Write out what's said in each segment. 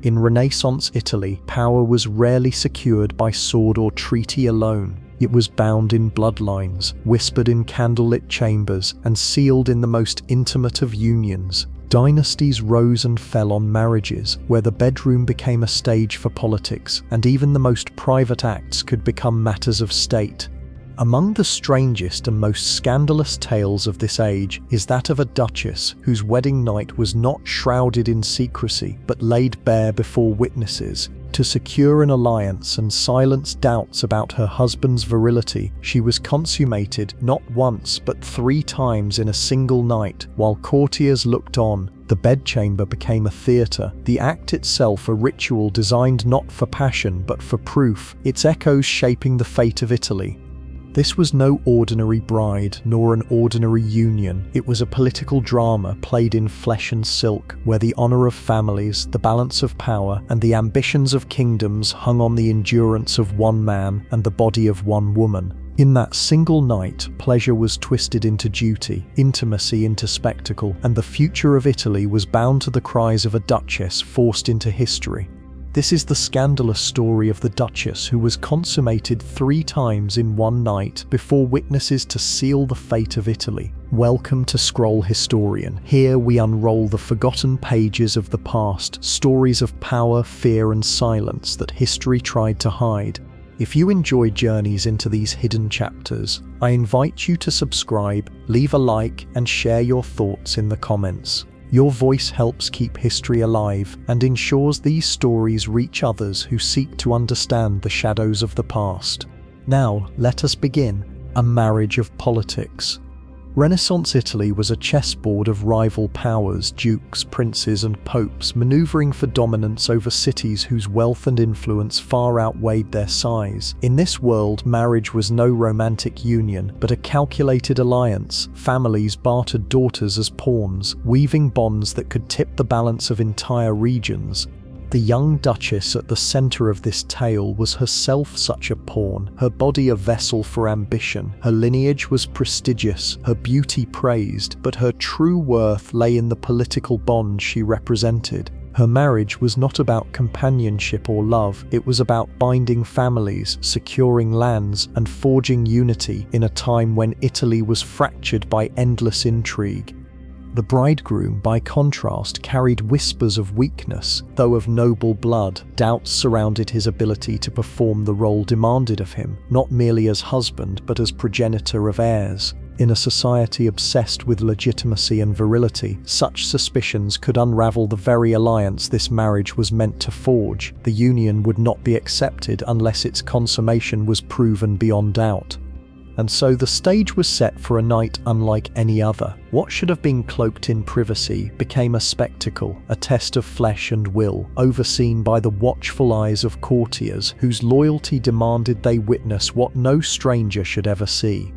In Renaissance Italy, power was rarely secured by sword or treaty alone. It was bound in bloodlines, whispered in candlelit chambers, and sealed in the most intimate of unions. Dynasties rose and fell on marriages, where the bedroom became a stage for politics, and even the most private acts could become matters of state. Among the strangest and most scandalous tales of this age is that of a duchess whose wedding night was not shrouded in secrecy but laid bare before witnesses. To secure an alliance and silence doubts about her husband's virility, she was consummated not once but 3 times in a single night. While courtiers looked on, the bedchamber became a theatre, the act itself a ritual designed not for passion but for proof, its echoes shaping the fate of Italy. This was no ordinary bride, nor an ordinary union. It was a political drama played in flesh and silk, where the honour of families, the balance of power, and the ambitions of kingdoms hung on the endurance of one man and the body of one woman. In that single night, pleasure was twisted into duty, intimacy into spectacle, and the future of Italy was bound to the cries of a duchess forced into history. This is the scandalous story of the duchess who was consummated 3 times in one night before witnesses to seal the fate of Italy. Welcome to Scroll Historian. Here we unroll the forgotten pages of the past, stories of power, fear, and silence that history tried to hide. If you enjoy journeys into these hidden chapters, I invite you to subscribe, leave a like, and share your thoughts in the comments. Your voice helps keep history alive and ensures these stories reach others who seek to understand the shadows of the past. Now, let us begin. A marriage of politics. Renaissance Italy was a chessboard of rival powers, dukes, princes, and popes, maneuvering for dominance over cities whose wealth and influence far outweighed their size. In this world, marriage was no romantic union, but a calculated alliance. Families bartered daughters as pawns, weaving bonds that could tip the balance of entire regions. The young duchess at the centre of this tale was herself such a pawn, her body a vessel for ambition. Her lineage was prestigious, her beauty praised, but her true worth lay in the political bond she represented. Her marriage was not about companionship or love, it was about binding families, securing lands, and forging unity in a time when Italy was fractured by endless intrigue. The bridegroom, by contrast, carried whispers of weakness, though of noble blood. Doubts surrounded his ability to perform the role demanded of him, not merely as husband but as progenitor of heirs. In a society obsessed with legitimacy and virility, such suspicions could unravel the very alliance this marriage was meant to forge. The union would not be accepted unless its consummation was proven beyond doubt. And so the stage was set for a night unlike any other. What should have been cloaked in privacy became a spectacle, a test of flesh and will, overseen by the watchful eyes of courtiers whose loyalty demanded they witness what no stranger should ever see.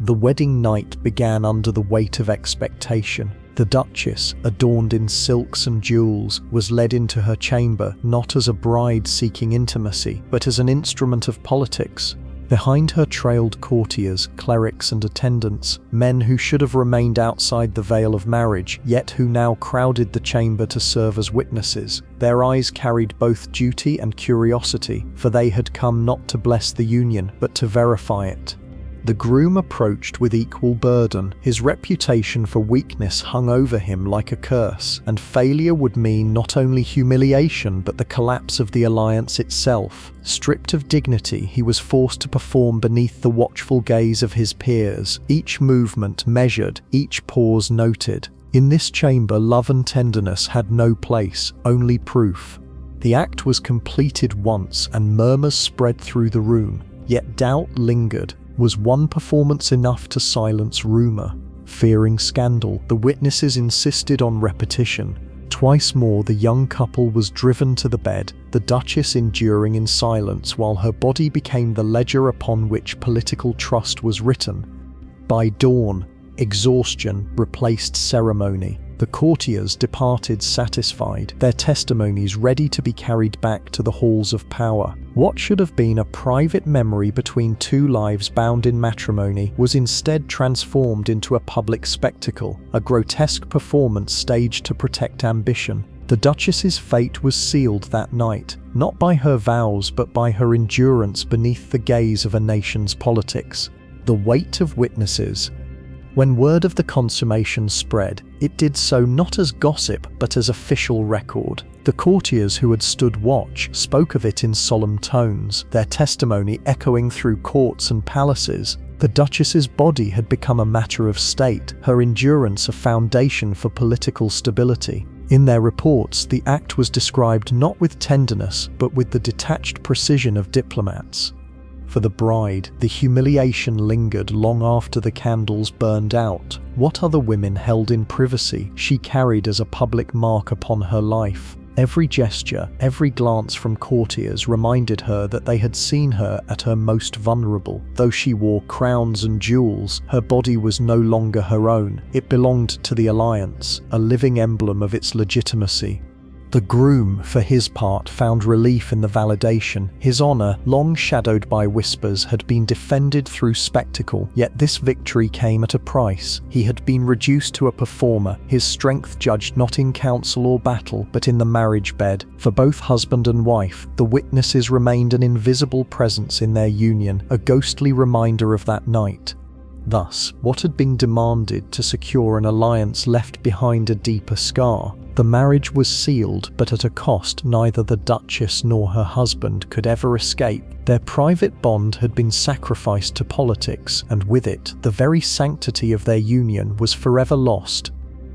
The wedding night began under the weight of expectation. The duchess, adorned in silks and jewels, was led into her chamber not as a bride seeking intimacy, but as an instrument of politics. Behind her trailed courtiers, clerics and attendants, men who should have remained outside the veil of marriage, yet who now crowded the chamber to serve as witnesses. Their eyes carried both duty and curiosity, for they had come not to bless the union, but to verify it. The groom approached with equal burden. His reputation for weakness hung over him like a curse, and failure would mean not only humiliation but the collapse of the alliance itself. Stripped of dignity, he was forced to perform beneath the watchful gaze of his peers, each movement measured, each pause noted. In this chamber, love and tenderness had no place, only proof. The act was completed once, and murmurs spread through the room, yet doubt lingered. Was one performance enough to silence rumour? Fearing scandal, the witnesses insisted on repetition. Twice more the young couple was driven to the bed, the duchess enduring in silence while her body became the ledger upon which political trust was written. By dawn, exhaustion replaced ceremony. The courtiers departed satisfied, their testimonies ready to be carried back to the halls of power. What should have been a private memory between 2 lives bound in matrimony was instead transformed into a public spectacle, a grotesque performance staged to protect ambition. The Duchess's fate was sealed that night, not by her vows but by her endurance beneath the gaze of a nation's politics. The weight of witnesses. When word of the consummation spread, it did so not as gossip but as official record. The courtiers who had stood watch spoke of it in solemn tones, their testimony echoing through courts and palaces. The Duchess's body had become a matter of state, her endurance a foundation for political stability. In their reports, the act was described not with tenderness, but with the detached precision of diplomats. For the bride, the humiliation lingered long after the candles burned out. What other women held in privacy, she carried as a public mark upon her life. Every gesture, every glance from courtiers reminded her that they had seen her at her most vulnerable. Though she wore crowns and jewels, her body was no longer her own. It belonged to the alliance, a living emblem of its legitimacy. The groom, for his part, found relief in the validation. His honor, long shadowed by whispers, had been defended through spectacle, yet this victory came at a price. He had been reduced to a performer, his strength judged not in council or battle, but in the marriage bed. For both husband and wife, the witnesses remained an invisible presence in their union, a ghostly reminder of that night. Thus, what had been demanded to secure an alliance left behind a deeper scar. The marriage was sealed, but at a cost neither the Duchess nor her husband could ever escape. Their private bond had been sacrificed to politics, and with it, the very sanctity of their union was forever lost.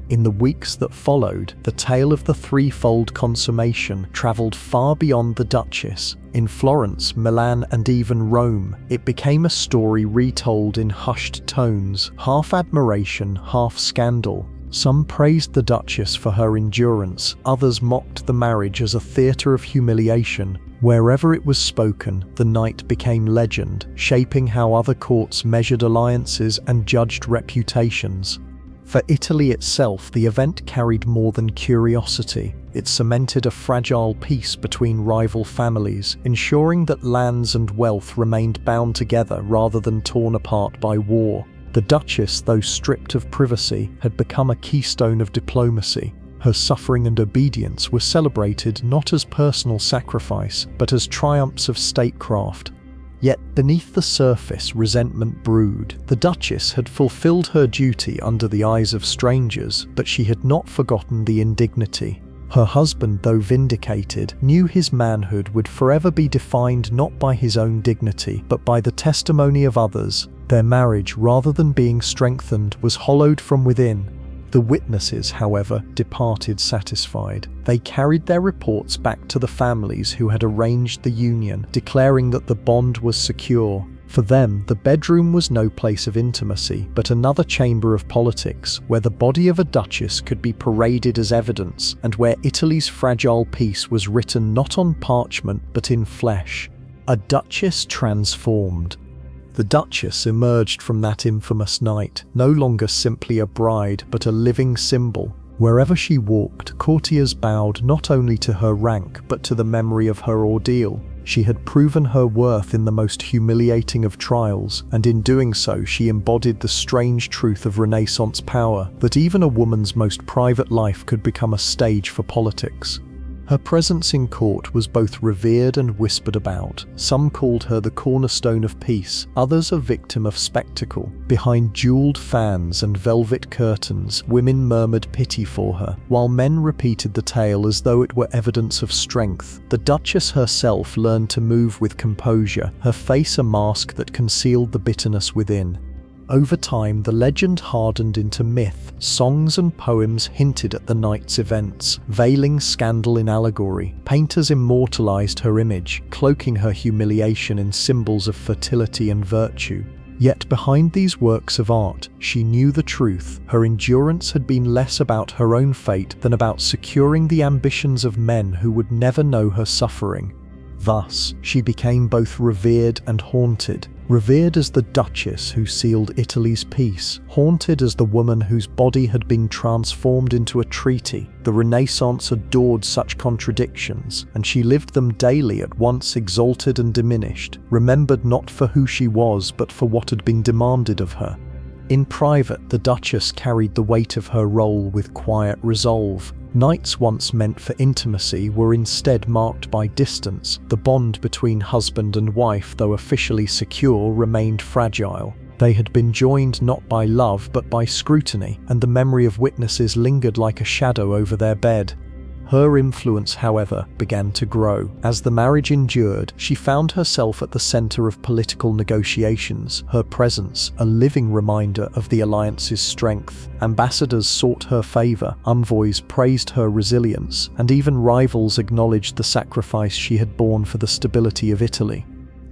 In the weeks that followed, the tale of the threefold consummation travelled far beyond the Duchess. In Florence, Milan, and even Rome, it became a story retold in hushed tones, half admiration, half scandal. Some praised the Duchess for her endurance, others mocked the marriage as a theatre of humiliation. Wherever it was spoken, the night became legend, shaping how other courts measured alliances and judged reputations. For Italy itself, the event carried more than curiosity. It cemented a fragile peace between rival families, ensuring that lands and wealth remained bound together rather than torn apart by war. The Duchess, though stripped of privacy, had become a keystone of diplomacy. Her suffering and obedience were celebrated not as personal sacrifice, but as triumphs of statecraft. Yet beneath the surface, resentment brewed. The Duchess had fulfilled her duty under the eyes of strangers, but she had not forgotten the indignity. Her husband, though vindicated, knew his manhood would forever be defined not by his own dignity, but by the testimony of others. Their marriage, rather than being strengthened, was hollowed from within. The witnesses, however, departed satisfied. They carried their reports back to the families who had arranged the union, declaring that the bond was secure. For them, the bedroom was no place of intimacy, but another chamber of politics, where the body of a duchess could be paraded as evidence, and where Italy's fragile peace was written not on parchment, but in flesh. A duchess transformed. The Duchess emerged from that infamous night, no longer simply a bride, but a living symbol. Wherever she walked, courtiers bowed not only to her rank, but to the memory of her ordeal. She had proven her worth in the most humiliating of trials, and in doing so she embodied the strange truth of Renaissance power, that even a woman's most private life could become a stage for politics. Her presence in court was both revered and whispered about. Some called her the cornerstone of peace, others a victim of spectacle. Behind jeweled fans and velvet curtains, women murmured pity for her, while men repeated the tale as though it were evidence of strength. The Duchess herself learned to move with composure, her face a mask that concealed the bitterness within. Over time, the legend hardened into myth. Songs and poems hinted at the night's events, veiling scandal in allegory. Painters immortalized her image, cloaking her humiliation in symbols of fertility and virtue. Yet behind these works of art, she knew the truth. Her endurance had been less about her own fate than about securing the ambitions of men who would never know her suffering. Thus, she became both revered and haunted. Revered as the Duchess who sealed Italy's peace, haunted as the woman whose body had been transformed into a treaty. The Renaissance adored such contradictions, and she lived them daily, at once exalted and diminished, remembered not for who she was, but for what had been demanded of her. In private, the Duchess carried the weight of her role with quiet resolve. Nights once meant for intimacy were instead marked by distance. The bond between husband and wife, though officially secure, remained fragile. They had been joined not by love but by scrutiny, and the memory of witnesses lingered like a shadow over their bed. Her influence, however, began to grow. As the marriage endured, she found herself at the center of political negotiations, her presence a living reminder of the alliance's strength. Ambassadors sought her favor, envoys praised her resilience, and even rivals acknowledged the sacrifice she had borne for the stability of Italy.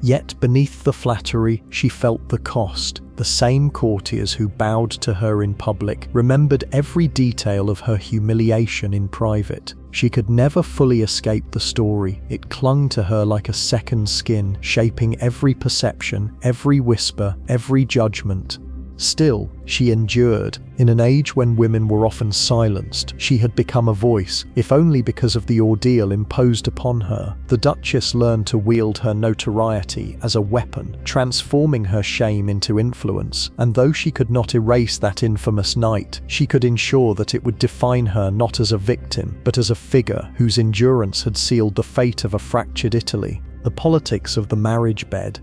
Yet beneath the flattery, she felt the cost. The same courtiers who bowed to her in public remembered every detail of her humiliation in private. She could never fully escape the story. It clung to her like a second skin, shaping every perception, every whisper, every judgment. Still, she endured. In an age when women were often silenced, she had become a voice, if only because of the ordeal imposed upon her. The Duchess learned to wield her notoriety as a weapon, transforming her shame into influence, and though she could not erase that infamous night, she could ensure that it would define her not as a victim, but as a figure whose endurance had sealed the fate of a fractured Italy. The politics of the marriage bed.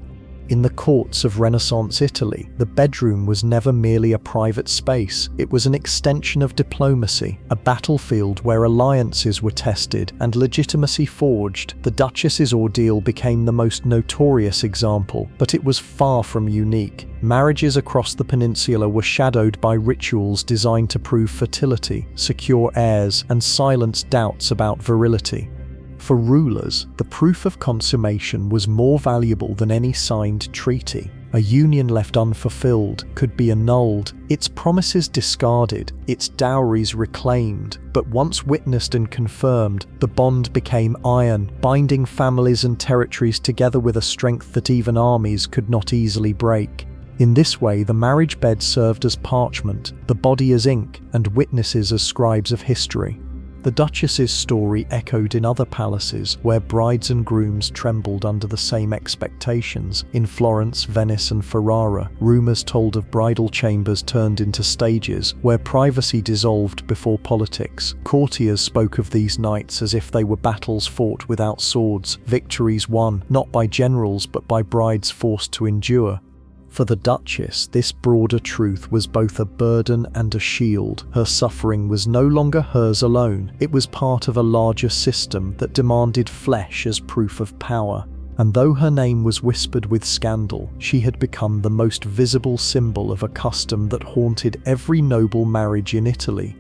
In the courts of Renaissance Italy, the bedroom was never merely a private space. It was an extension of diplomacy, a battlefield where alliances were tested and legitimacy forged. The Duchess's ordeal became the most notorious example, but it was far from unique. Marriages across the peninsula were shadowed by rituals designed to prove fertility, secure heirs, and silence doubts about virility. For rulers, the proof of consummation was more valuable than any signed treaty. A union left unfulfilled could be annulled, its promises discarded, its dowries reclaimed, but once witnessed and confirmed, the bond became iron, binding families and territories together with a strength that even armies could not easily break. In this way, the marriage bed served as parchment, the body as ink, and witnesses as scribes of history. The Duchess's story echoed in other palaces where brides and grooms trembled under the same expectations. In Florence, Venice, and Ferrara, rumors told of bridal chambers turned into stages where privacy dissolved before politics. Courtiers spoke of these nights as if they were battles fought without swords, victories won not by generals but by brides forced to endure. For the Duchess, this broader truth was both a burden and a shield. Her suffering was no longer hers alone. It was part of a larger system that demanded flesh as proof of power. And though her name was whispered with scandal, she had become the most visible symbol of a custom that haunted every noble marriage in Italy.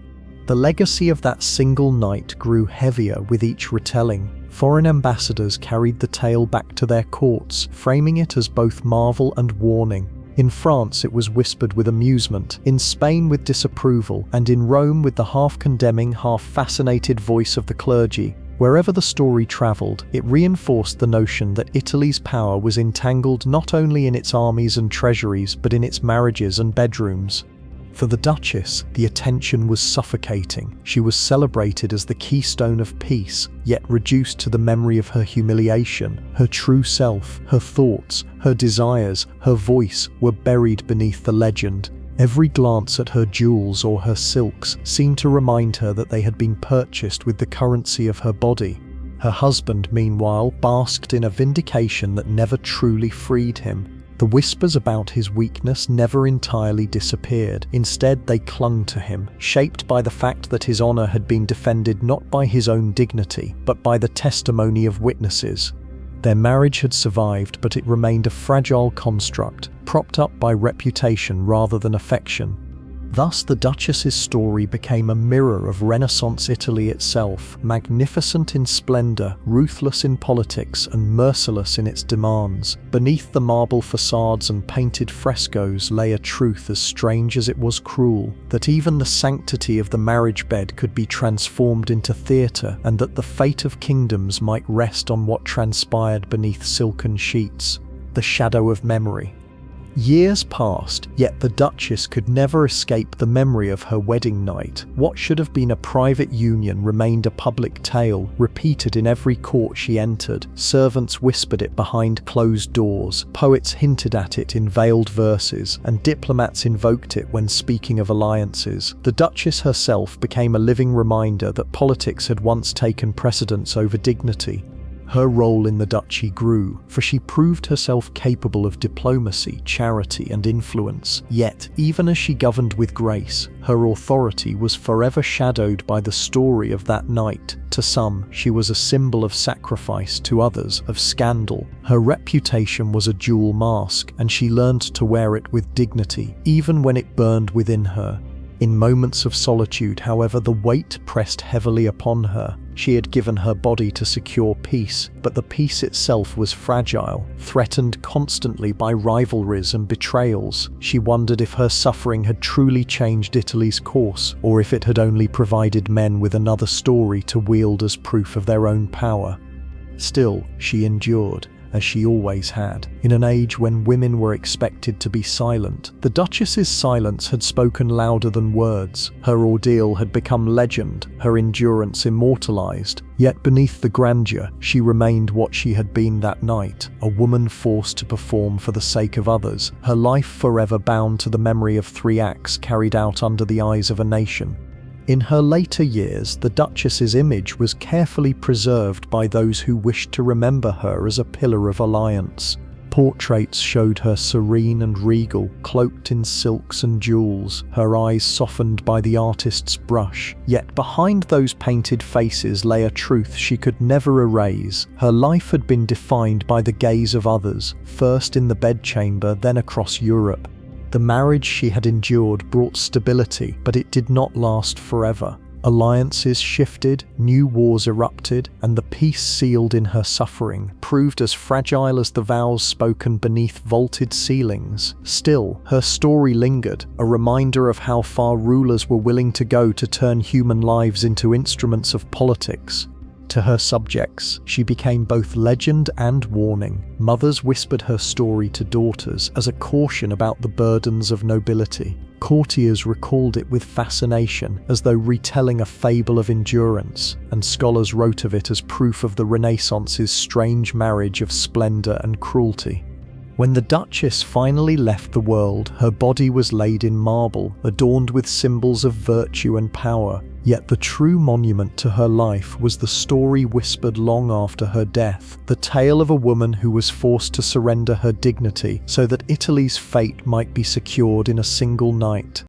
The legacy of that single night grew heavier with each retelling. Foreign ambassadors carried the tale back to their courts, framing it as both marvel and warning. In France it was whispered with amusement, in Spain with disapproval, and in Rome with the half-condemning, half-fascinated voice of the clergy. Wherever the story travelled, it reinforced the notion that Italy's power was entangled not only in its armies and treasuries, but in its marriages and bedrooms. For the Duchess, the attention was suffocating. She was celebrated as the keystone of peace, yet reduced to the memory of her humiliation. Her true self, her thoughts, her desires, her voice were buried beneath the legend. Every glance at her jewels or her silks seemed to remind her that they had been purchased with the currency of her body. Her husband, meanwhile, basked in a vindication that never truly freed him. The whispers about his weakness never entirely disappeared. Instead, they clung to him, shaped by the fact that his honor had been defended not by his own dignity, but by the testimony of witnesses. Their marriage had survived, but it remained a fragile construct, propped up by reputation rather than affection. Thus, the Duchess's story became a mirror of Renaissance Italy itself, magnificent in splendor, ruthless in politics, and merciless in its demands. Beneath the marble facades and painted frescoes lay a truth as strange as it was cruel, that even the sanctity of the marriage bed could be transformed into theatre, and that the fate of kingdoms might rest on what transpired beneath silken sheets. The shadow of memory. Years passed, yet the Duchess could never escape the memory of her wedding night. What should have been a private union remained a public tale, repeated in every court she entered. Servants whispered it behind closed doors, poets hinted at it in veiled verses, and diplomats invoked it when speaking of alliances. The Duchess herself became a living reminder that politics had once taken precedence over dignity. Her role in the duchy grew, for she proved herself capable of diplomacy, charity, and influence. Yet, even as she governed with grace, her authority was forever shadowed by the story of that night. To some, she was a symbol of sacrifice, to others, of scandal. Her reputation was a dual mask, and she learned to wear it with dignity, even when it burned within her. In moments of solitude, however, the weight pressed heavily upon her. She had given her body to secure peace, but the peace itself was fragile, threatened constantly by rivalries and betrayals. She wondered if her suffering had truly changed Italy's course, or if it had only provided men with another story to wield as proof of their own power. Still, she endured, as she always had. In an age when women were expected to be silent, the Duchess's silence had spoken louder than words. Her ordeal had become legend, her endurance immortalized. Yet beneath the grandeur, she remained what she had been that night, a woman forced to perform for the sake of others, her life forever bound to the memory of 3 acts carried out under the eyes of a nation. In her later years, the Duchess's image was carefully preserved by those who wished to remember her as a pillar of alliance. Portraits showed her serene and regal, cloaked in silks and jewels, her eyes softened by the artist's brush. Yet behind those painted faces lay a truth she could never erase. Her life had been defined by the gaze of others, first in the bedchamber, then across Europe. The marriage she had endured brought stability, but it did not last forever. Alliances shifted, new wars erupted, and the peace sealed in her suffering proved as fragile as the vows spoken beneath vaulted ceilings. Still, her story lingered, a reminder of how far rulers were willing to go to turn human lives into instruments of politics. To her subjects, she became both legend and warning. Mothers whispered her story to daughters as a caution about the burdens of nobility. Courtiers recalled it with fascination, as though retelling a fable of endurance, and scholars wrote of it as proof of the Renaissance's strange marriage of splendor and cruelty. When the Duchess finally left the world, her body was laid in marble, adorned with symbols of virtue and power. Yet the true monument to her life was the story whispered long after her death, the tale of a woman who was forced to surrender her dignity so that Italy's fate might be secured in a single night.